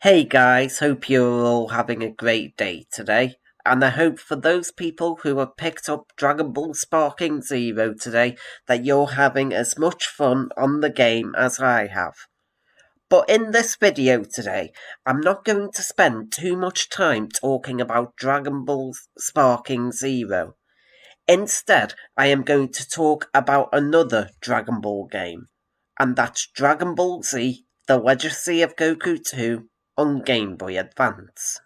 Hey guys, hope you're all having a great day today. And I hope for those people who have picked up Dragon Ball Sparking Zero today that you're having as much fun on the game as I have. But in this video today, I'm not going to spend too much time talking about Dragon Ball Sparking Zero. Instead, I am going to talk about another Dragon Ball game, and that's Dragon Ball Z: The Legacy of Goku 2 on Game Boy Advance.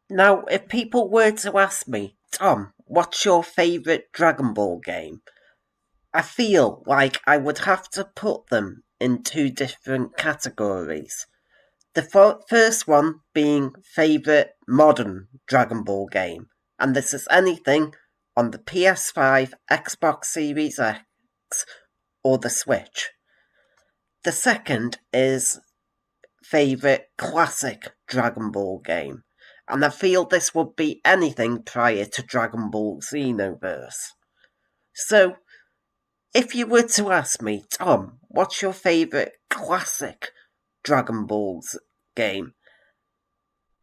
Now, if people were to ask me, Tom, what's your favourite Dragon Ball game? I feel like I would have to put them in two different categories. The first one being favourite modern Dragon Ball game, and this is anything on the PS5, Xbox Series X, or the Switch. The second is favourite classic Dragon Ball game, and I feel this would be anything prior to Dragon Ball Xenoverse. So, if you were to ask me, Tom, what's your favourite classic Dragon Balls game?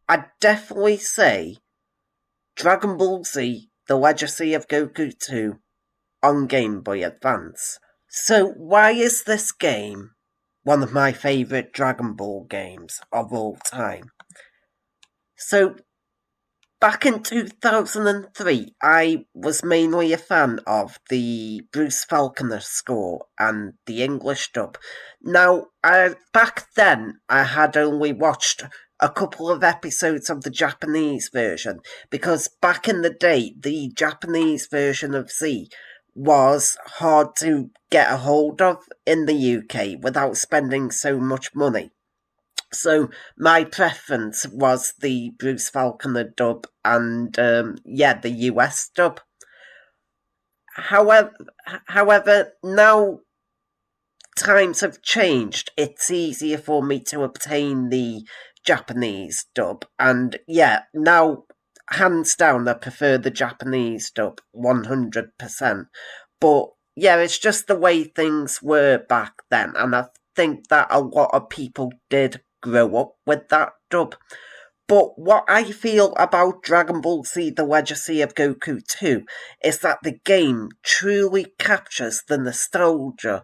I'd definitely say Dragon Ball Z: The Legacy of Goku 2 on Game Boy Advance. So why is this game one of my favourite Dragon Ball games of all time? So back in 2003, I was mainly a fan of the Bruce Falconer score and the English dub. Now, back then, I had only watched a couple of episodes of the Japanese version, because back in the day, the Japanese version of Z was hard to get a hold of in the UK without spending so much money. So my preference was the Bruce Falconer dub and the US dub. However, now times have changed. It's easier for me to obtain the Japanese dub, and now hands down, I prefer the Japanese dub 100%. But yeah, it's just the way things were back then, and I think that a lot of people did grow up with that dub. But what I feel about Dragon Ball Z: The Legacy of Goku 2 is that the game truly captures the nostalgia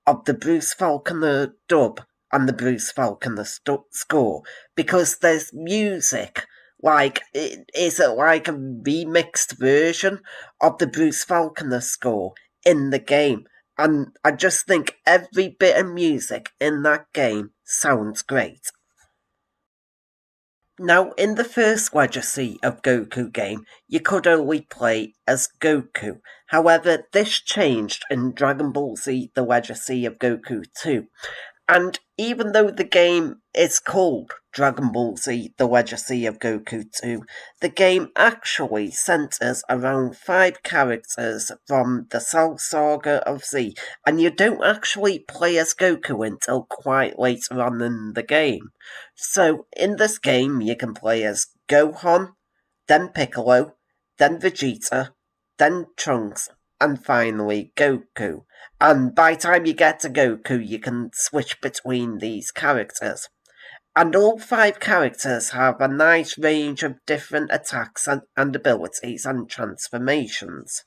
of the Bruce Falconer dub and the Bruce Falconer score, because there's music. Is it like a remixed version of the Bruce Falconer score in the game? And I just think every bit of music in that game sounds great. Now, in the first Legacy of Goku game, you could only play as Goku. However, this changed in Dragon Ball Z: The Legacy of Goku 2. And even though the game is called Dragon Ball Z: The Legacy of Goku 2, the game actually centers around 5 characters from the Cell Saga of Z, and you don't actually play as Goku until quite later on in the game. So, in this game, you can play as Gohan, then Piccolo, then Vegeta, then Trunks, and finally Goku. And by the time you get to Goku, you can switch between these characters. And all 5 characters have a nice range of different attacks and abilities and transformations.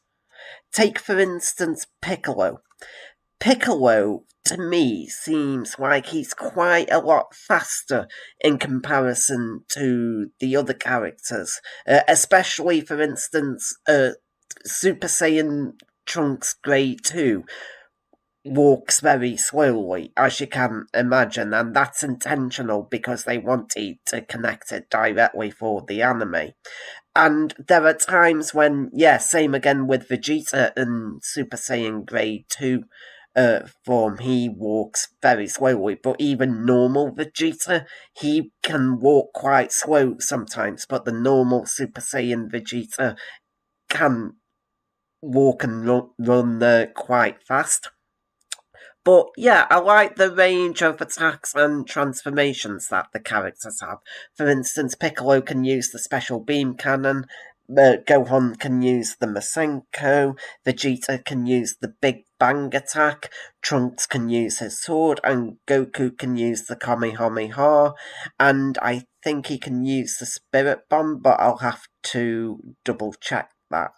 Take, for instance, Piccolo. Piccolo, to me, seems like he's quite a lot faster in comparison to the other characters, especially, for instance, Super Saiyan Trunks Grade 2 walks very slowly, as you can imagine, and that's intentional because they wanted to connect it directly for the anime. And there are times when, same again with Vegeta in Super Saiyan Grade 2 form, he walks very slowly, but even normal Vegeta, he can walk quite slow sometimes, but the normal Super Saiyan Vegeta can walk and run quite fast. But yeah, I like the range of attacks and transformations that the characters have. For instance, Piccolo can use the special beam cannon, Gohan can use the Masenko, Vegeta can use the big bang attack, Trunks can use his sword, and Goku can use the Kamehameha, and I think he can use the Spirit Bomb, but I'll have to double check that.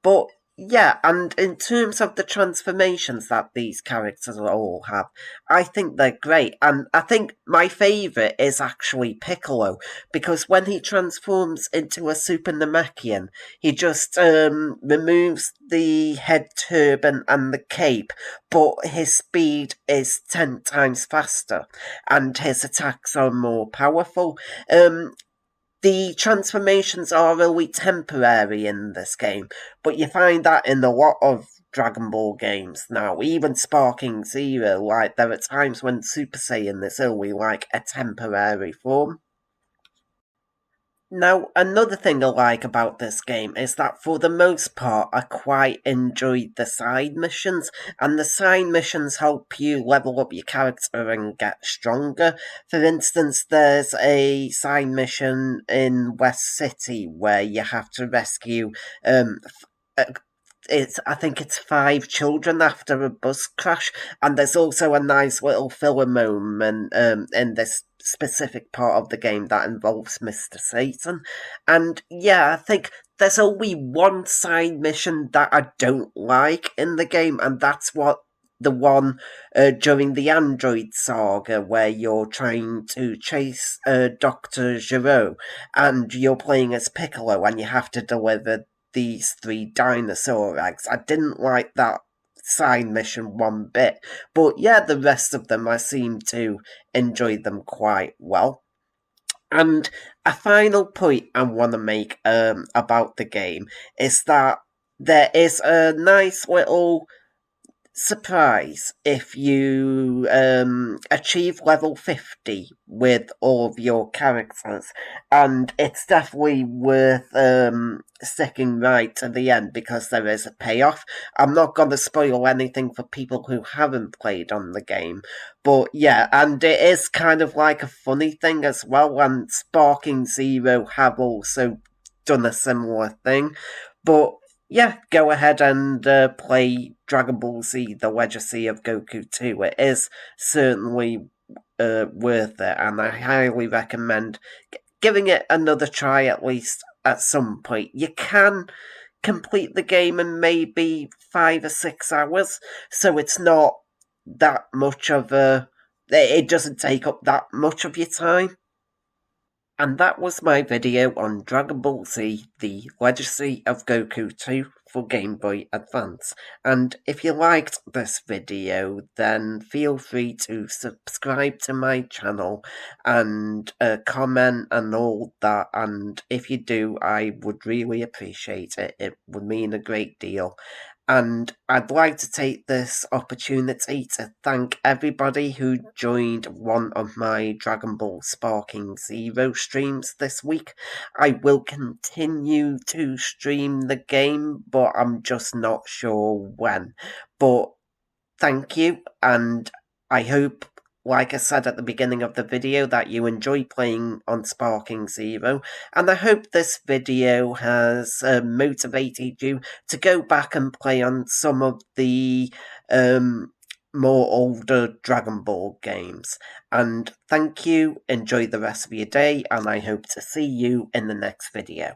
But yeah, and in terms of the transformations that these characters all have, I think they're great. And I think my favourite is actually Piccolo, because when he transforms into a Super Namekian, he just removes the head turban and the cape, but his speed is 10 times faster, and his attacks are more powerful. The transformations are only temporary in this game, but you find that in a lot of Dragon Ball games now, even Sparking Zero, like there are times when Super Saiyan is only like a temporary form. Now, another thing I like about this game is that for the most part, I quite enjoyed the side missions, and the side missions help you level up your character and get stronger. For instance, there's a side mission in West City where you have to rescue I think it's 5 children after a bus crash, and there's also a nice little filler moment in this specific part of the game that involves Mr. Satan. And yeah, I think there's only one side mission that I don't like in the game, and that's the one during the Android saga where you're trying to chase Dr. Giro, and you're playing as Piccolo and you have to deliver these 3 dinosaur eggs. I didn't like that side mission one bit, but yeah, the rest of them I seem to enjoy them quite well. And a final point I want to make about the game is that there is a nice little surprise if you achieve level 50 with all of your characters, and it's definitely worth sticking right to the end because there is a payoff. I'm not going to spoil anything for people who haven't played on the game, but yeah, and it is kind of like a funny thing as well, and Sparking Zero have also done a similar thing, but yeah, go ahead and play Dragon Ball Z: The Legacy of Goku 2. It is certainly worth it, and I highly recommend giving it another try at least at some point. You can complete the game in maybe 5 or 6 hours, so it's not that much of a. It doesn't take up that much of your time. And that was my video on Dragon Ball Z: The Legacy of Goku 2 for Game Boy Advance. And if you liked this video, then feel free to subscribe to my channel and comment and all that. And if you do, I would really appreciate it. It would mean a great deal. And I'd like to take this opportunity to thank everybody who joined one of my Dragon Ball Sparking Zero streams this week. I will continue to stream the game, but I'm just not sure when. But thank you, and I hope, like I said at the beginning of the video, that you enjoy playing on Sparking Zero, and I hope this video has motivated you to go back and play on some of the more older Dragon Ball games. And thank you, enjoy the rest of your day, and I hope to see you in the next video.